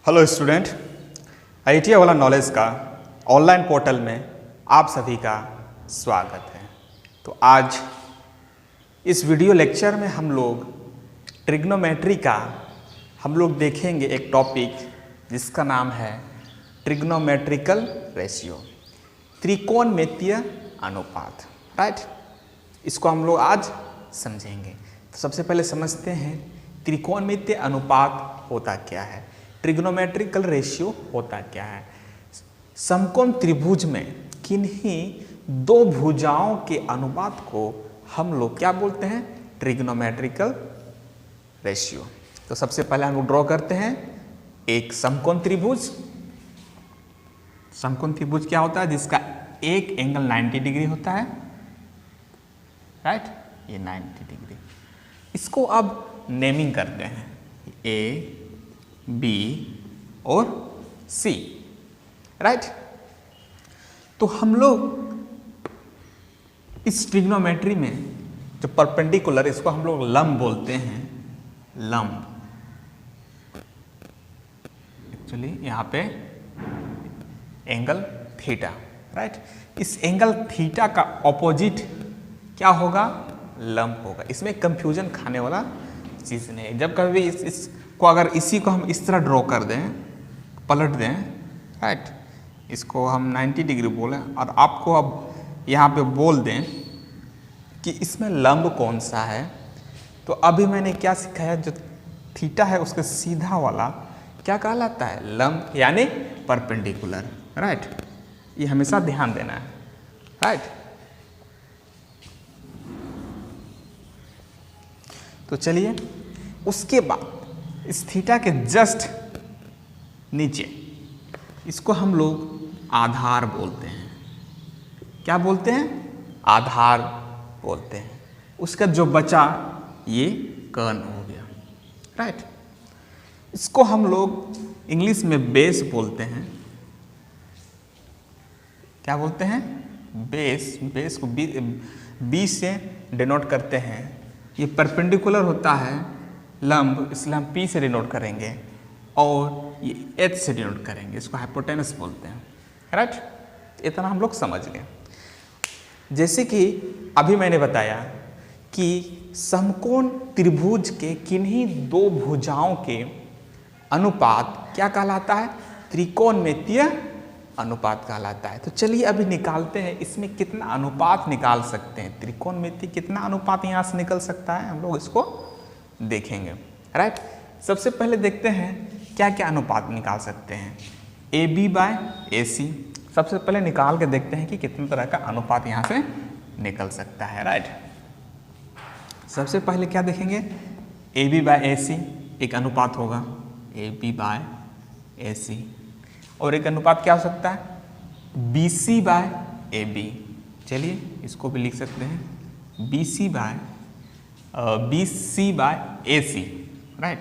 Hello student, IIT वाला knowledge का online portal में आप सभी का स्वागत है। तो आज इस वीडियो लेक्चर में हम लोग ट्रिग्नोमेट्री का देखेंगे एक टॉपिक जिसका नाम है ट्रिग्नोमेट्रिकल रेशियो, त्रिकोणमितीय अनुपात। राइट, इसको हम लोग आज समझेंगे। तो सबसे पहले समझते हैं त्रिकोणमितीय अनुपात होता क्या है, ट्रिग्नोमेट्रिकल रेशियो होता क्या है। समकोण त्रिभुज में किन्हीं दो भुजाओं के अनुपात को हम लोग क्या बोलते हैं, ट्रिग्नोमेट्रिकल रेशियो। तो सबसे पहले हम लोग ड्रॉ करते हैं एक समकोण त्रिभुज। समकोण त्रिभुज क्या होता है, जिसका एक एंगल 90 डिग्री होता है। राइट, ये 90 डिग्री। इसको अब नेमिंग करते हैं ए, बी और सी। राइट, तो हम लोग इस ट्रिग्नोमेट्री में जो परपेंडिकुलर, इसको हम लोग लंब बोलते हैं। लंब एक्चुअली यहाँ पे एंगल थीटा। राइट, इस एंगल थीटा का ऑपोजिट क्या होगा, लंब होगा। इसमें कंफ्यूजन खाने वाला चीज़ नहीं है। जब कभी इसको अगर इसी को हम इस तरह ड्रॉ कर दें, पलट दें, राइट, इसको हम 90 डिग्री बोलें और आपको अब यहाँ पे बोल दें कि इसमें लंब कौन सा है, तो अभी मैंने क्या सिखाया, जो थीटा है उसके सीधा वाला क्या कहलाता है, लंब यानी परपेंडिकुलर। राइट, ये हमेशा ध्यान देना है। राइट, तो चलिए उसके बाद इस थीटा के जस्ट नीचे इसको हम लोग आधार बोलते हैं। क्या बोलते हैं, आधार बोलते हैं। उसका जो बचा ये कर्ण हो गया। राइट, इसको हम लोग इंग्लिश में बेस बोलते हैं। क्या बोलते हैं, बेस। बेस को बी से डिनोट करते हैं। ये परपेंडिकुलर होता है लंब, इसलिए हम P से डिनोट करेंगे और ये H से डिनोट करेंगे, इसको हाइपोटेनस बोलते हैं। राइट, इतना हम लोग समझ गए। जैसे कि अभी मैंने बताया कि समकोण त्रिभुज के किन्हीं दो भुजाओं के अनुपात क्या कहलाता है, त्रिकोणमितीय अनुपात कहलाता है। तो चलिए अभी निकालते हैं, इसमें कितना अनुपात निकाल सकते हैं, त्रिकोणमितीय कितना अनुपात यहाँ से निकल सकता है, हम लोग इसको देखेंगे। राइट, सबसे पहले देखते हैं क्या क्या अनुपात निकाल सकते हैं। AB/AC सबसे पहले निकाल के देखते हैं कि कितने तरह का अनुपात यहाँ से निकल सकता है। राइट, सबसे पहले क्या देखेंगे, AB/AC एक अनुपात होगा, AB/AC। और एक अनुपात क्या हो सकता है, BC/AB। चलिए इसको भी लिख सकते हैं, BC/AC। Right,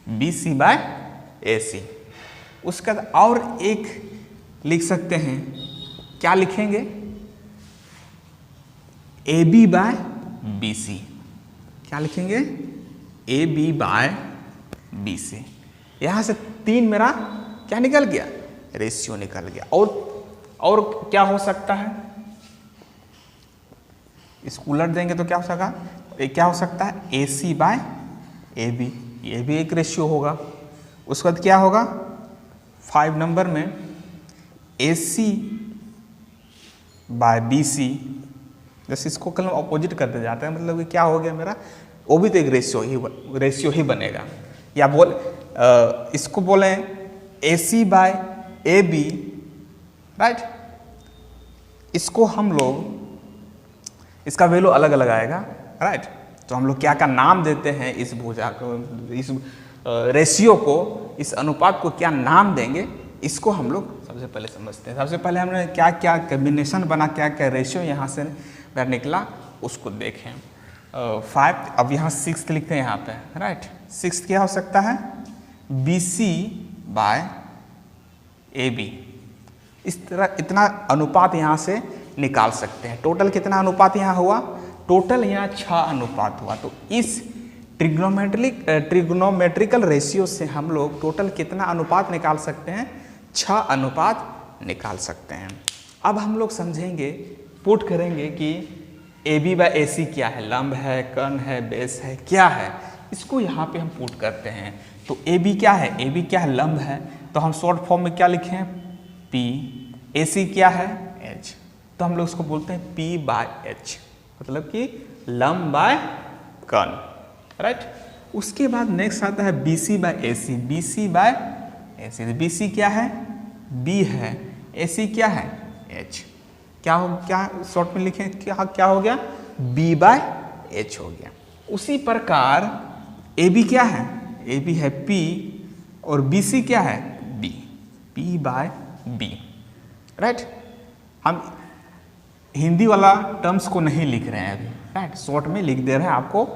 BC/AC। उसका और एक लिख सकते हैं, क्या लिखेंगे, AB/BC। क्या लिखेंगे, AB/BC। यहाँ से 3 मेरा क्या निकल गया, रेशियो निकल गया। और क्या हो सकता है, इसको उलट देंगे तो क्या हो सका, क्या हो सकता है, AC/AB। ये भी एक रेशियो होगा। उसके बाद क्या होगा, 5 नंबर में AC/BC। जैसे इसको कल अपोजिट करते जाते हैं, मतलब कि क्या हो गया मेरा, वो भी तो एक रेशियो ही बनेगा। या इसको बोलें AC/AB। राइट, इसको हम लोग, इसका वैल्यू अलग अलग आएगा। राइट, तो हम लोग क्या क्या नाम देते हैं इस भुजा को, इस रेशियो को, इस अनुपात को क्या नाम देंगे, इसको हम लोग सबसे पहले समझते हैं। सबसे पहले हमने क्या क्या कॉम्बिनेशन बना, क्या क्या रेशियो यहाँ से निकला, उसको देखें। 5, अब यहाँ 6 लिखते हैं यहाँ पे। राइट, 6 क्या हो सकता है, BC/AB। इस तरह इतना अनुपात यहाँ से निकाल सकते हैं। टोटल कितना अनुपात यहाँ हुआ, टोटल यहाँ 6 अनुपात हुआ। तो इस ट्रिग्नोमेट्रिकल रेशियो से हम लोग टोटल कितना अनुपात निकाल सकते हैं? 6 अनुपात निकाल सकते हैं। अब हम लोग समझेंगे, पुट करेंगे कि AB बाय AC क्या है, लंब है, कर्ण है, बेस है, क्या है, इसको यहाँ पे हम पुट करते हैं। तो AB क्या है? AB क्या है? लंब है। तो हम शॉर्ट फॉर्म में क्या लिखें? P। AC क्या है? H। तो हम लोग उसको बोलते हैं P बाय H, मतलब कि लंब बाय कर्ण, राइट। उसके बाद नेक्स्ट आता है BC by AC। BC by AC, BC क्या है? B है, AC क्या है? H। क्या शॉर्ट में लिखें? क्या हो गया? B बाय H हो गया। उसी प्रकार AB क्या है? AB है P और BC क्या है? B, P by B, right. हम हिंदी वाला टर्म्स को नहीं लिख रहे हैं अभी, राइट, शॉर्ट में लिख दे रहे हैं, आपको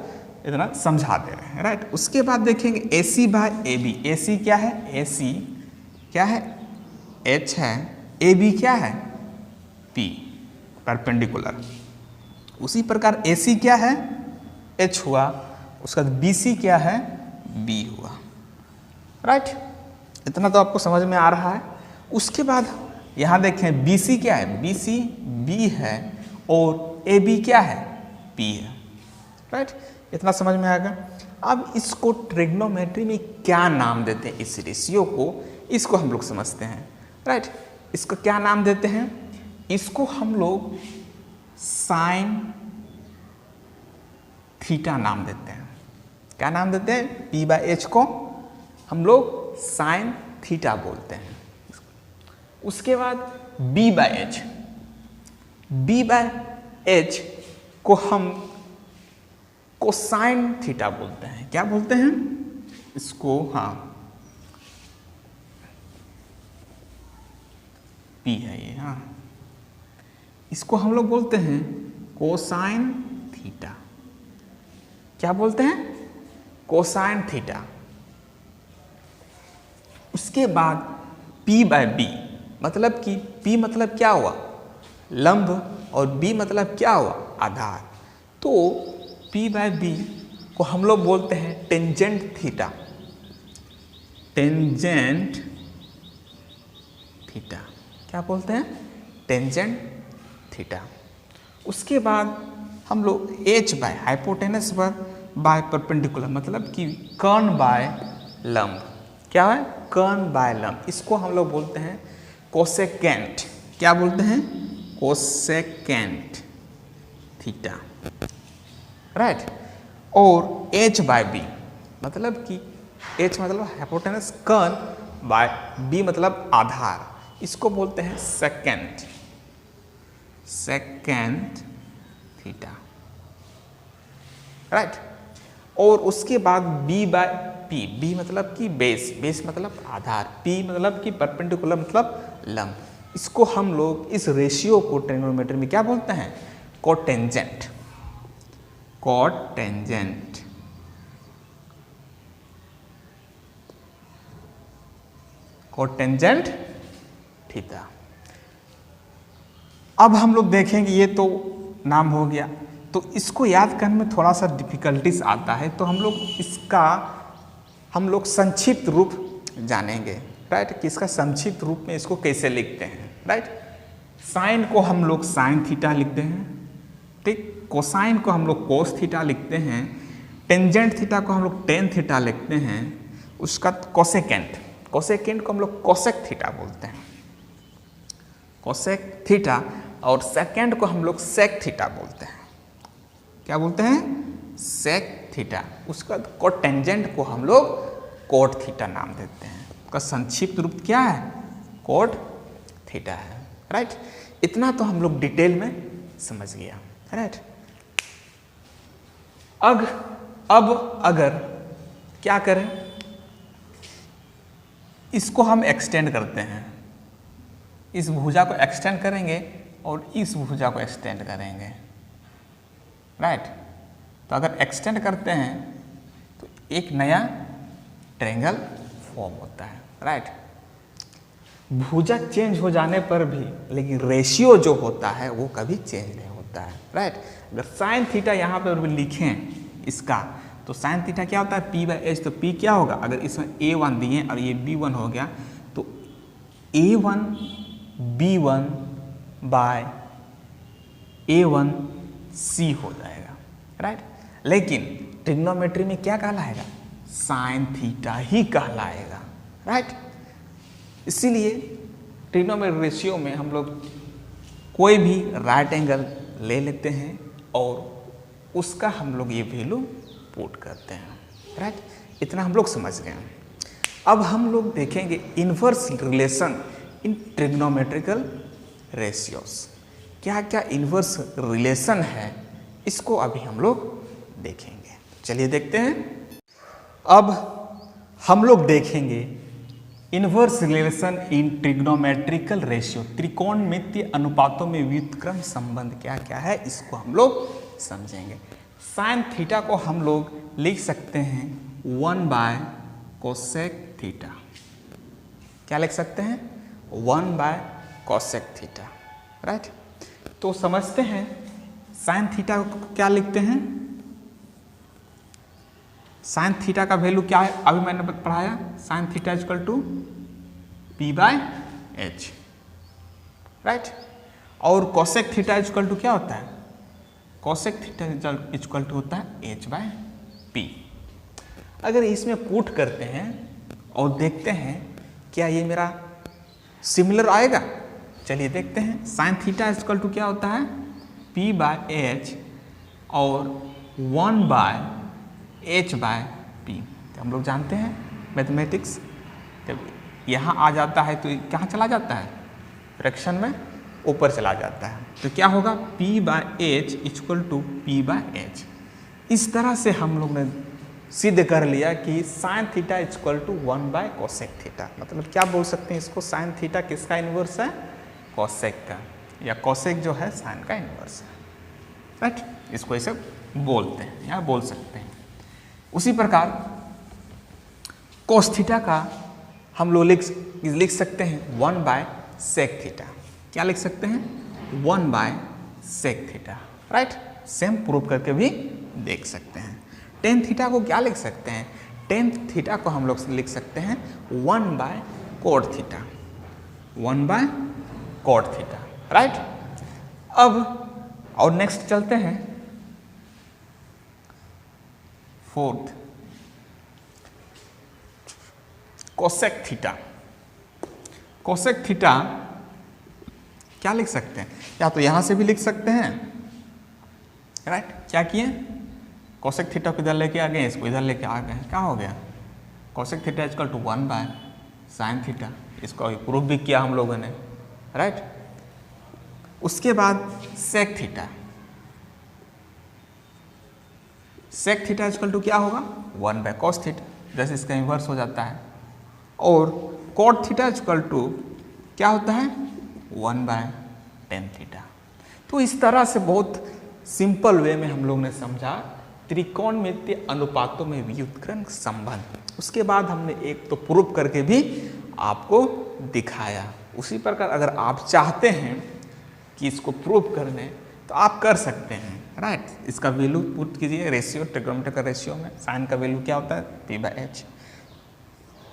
इतना समझा दे रहे हैं, राइट। उसके बाद देखेंगे AC बाय AB। AC क्या है? AC क्या है? H है, AB क्या है? P, perpendicular. उसी प्रकार AC क्या है? H हुआ। उसके बाद BC क्या है? B हुआ, राइट। इतना तो आपको समझ में आ रहा है। उसके बाद यहाँ देखें BC क्या है? BC B है और AB क्या है? P है, राइट। इतना समझ में आएगा। अब इसको ट्रिग्नोमेट्री में क्या नाम देते हैं? इस रेशियो को, इसको हम लोग समझते हैं, राइट। इसको क्या नाम देते हैं? इसको हम लोग साइन थीटा नाम देते हैं। क्या नाम देते हैं? P बाय H को हम लोग साइन थीटा बोलते हैं। उसके बाद B by H, B by H को हम कोसाइन थीटा बोलते हैं। क्या बोलते हैं इसको? हाँ, P है ये, हाँ, इसको हम लोग बोलते हैं कोसाइन थीटा। क्या बोलते हैं? Cosine theta. उसके बाद P बाय B, मतलब कि P मतलब क्या हुआ? लंब, और B मतलब क्या हुआ? आधार। तो P बाय B को हम लोग बोलते हैं टेंजेंट थीटा। टेंजेंट थीटा, क्या बोलते हैं? Tangent theta. उसके बाद हम लोग H by hypotenuse by perpendicular, मतलब कि कर्ण बाय लंब। क्या है? कर्ण बाय लंब। इसको हम लोग बोलते हैं कोसेकेंट। क्या बोलते हैं? Cosecant theta, right. और H बाय B, मतलब कि H मतलब हाइपोटेनस कर्ण बाय B मतलब आधार, इसको बोलते हैं सेकेंट थीटा, राइट। और उसके बाद B बाय P, B मतलब कि बेस मतलब आधार, P मतलब कि परपेंडिकुलर मतलब लंब। इसको हम लोग, इस रेशियो को ट्रिग्नोमेट्री में क्या बोलते हैं? कोटेंजेंट। Cotangent, cotangent theta. अब हम लोग देखेंगे, ये तो नाम हो गया, तो इसको याद करने में थोड़ा सा डिफिकल्टीज आता है, तो हम लोग संक्षिप्त रूप जानेंगे, राइट, कि इसका संक्षिप्त रूप में इसको कैसे लिखते हैं, राइट। साइन को हम लोग साइन थीटा लिखते हैं, ठीक। कोसाइन को हम लोग कोस थीटा लिखते हैं। टेंजेंट थीटा को हम लोग टेन थीटा लिखते हैं। उसका कोसेकेंट को हम लोग कोसेक थीटा बोलते हैं, कोसेक थीटा। और सेकेंड को हम लोग सेक थीटा बोलते हैं। क्या बोलते हैं? Sec theta. उसका कोटेंजेंट को हम लोग कोट थीटा नाम देते हैं। उसका संक्षिप्त रूप क्या है? कोट थीटा है, राइट। इतना तो हम लोग डिटेल में समझ गया, राइट। अब अगर क्या करें, इसको हम एक्सटेंड करते हैं, इस भुजा को एक्सटेंड करेंगे और इस भुजा को एक्सटेंड करेंगे, राइट। तो अगर एक्सटेंड करते हैं तो एक नया ट्रायंगल फॉर्म होता है, राइट। भुजा चेंज हो जाने पर भी लेकिन रेशियो जो होता है वो कभी चेंज नहीं होता है, राइट। अगर साइन थीटा यहाँ पर भी लिखें इसका, तो साइन थीटा क्या होता है P बाई एच। तो P क्या होगा, अगर इसमें A1 दिए और ये B1 हो गया तो A1 B1 bye A1 C हो जाएगा, राइट। लेकिन ट्रिग्नोमेट्री में क्या कहलाएगा, साइन थीटा ही कहलाएगा, राइट। इसीलिए ट्रिग्नोमेट्री रेशियो में हम लोग कोई भी राइट एंगल ले लेते हैं और उसका हम लोग ये वैल्यू पुट करते हैं, राइट। इतना हम लोग समझ गए। अब हम लोग देखेंगे inverse relation in trigonometrical ratios. क्या क्या इन्वर्स रिलेशन है इसको अभी हम लोग देखेंगे। चलिए देखते हैं। अब हम लोग देखेंगे inverse relation in trigonometrical ratio, त्रिकोणमितीय अनुपातों में व्युत्क्रम संबंध क्या क्या है इसको हम लोग समझेंगे। साइन थीटा को हम लोग लिख सकते हैं 1 बाय कोसेक थीटा। क्या लिख सकते हैं, 1 बाय कोसेक थीटा, राइट। तो समझते हैं साइन थीटा को क्या लिखते हैं। साइन थीटा का वैल्यू क्या है, अभी मैंने पढ़ाया, sine theta equal to P by H, right. और कोसेक थीटा इक्वल टू क्या होता है, कोसेक थीटा इक्वल टू होता है H बाय P। अगर इसमें पुट करते हैं और देखते हैं क्या ये मेरा सिमिलर आएगा, चलिए देखते हैं। साइन थीटा इक्वल टू क्या होता है P बाय एच और 1 बाय H बाय P। तो हम लोग जानते हैं मैथमेटिक्स, जब यहाँ आ जाता है तो कहाँ चला जाता है, फ्रैक्शन में ऊपर चला जाता है। तो क्या होगा P by H equal to P by H. इस तरह से हम लोग ने सिद्ध कर लिया कि sine theta equal to 1 by cosec theta. मतलब क्या बोल सकते हैं इसको, साइन थीटा किसका इन्वर्स है, कोसेक का, या कोसेक जो है साइन का इन्वर्स है, राइट। इसको ऐसे बोलते हैं या बोल सकते हैं। उसी प्रकार कोस थीटा का हम लोग लिख सकते हैं 1 बाय सेक थीटा। क्या लिख सकते हैं, 1 by sec theta, right. Same prove करके भी देख सकते हैं। टेन थीटा को क्या लिख सकते हैं, टेन थीटा को हम लोग लिख सकते हैं 1 by cot theta, 1 by cot theta, right. अब और नेक्स्ट चलते हैं fourth, cosec theta. Cosec theta क्या लिख सकते हैं, या तो यहां से भी लिख सकते हैं, राइट। क्या किए, कोसेक थीटा को इधर लेके आ गए, इसको इधर लेके आ गए, क्या हो गया, cosec theta equal to 1 by sine theta. इसको प्रूफ भी किया हम लोगों ने, राइट। उसके बाद sec theta, sec theta equal to क्या होगा 1 बाय कॉस थीटा, जैसे इसका इन्वर्स हो जाता है। और कॉट थीटा इक्वल टू क्या होता है 1 बाय टेन थीटा। तो इस तरह से बहुत सिंपल वे में हम लोग ने समझा त्रिकोणमितीय अनुपातों में व्युत्क्रम संबंध। उसके बाद हमने एक तो प्रूफ करके भी आपको दिखाया। उसी प्रकार अगर आप चाहते हैं कि इसको प्रूफ करने तो आप कर सकते हैं, राइट। इसका वैल्यू पुट कीजिए रेशियो, ट्रिग्नोमेट्रिकल रेशियो में साइन का वैल्यू क्या होता है P बाय एच,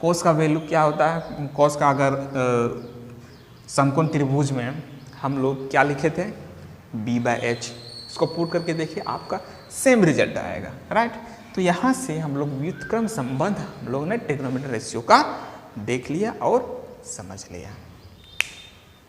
कोस का वैल्यू क्या होता है, कोस का अगर समकोण त्रिभुज में हम लोग क्या लिखे थे B बाय एच, इसको पुट करके देखिए आपका सेम रिजल्ट आएगा, राइट। तो यहाँ से हम लोग व्युत्क्रम संबंध हम लोगों ने ट्रिग्नोमेट्रिक रेशियो का देख लिया और समझ लिया।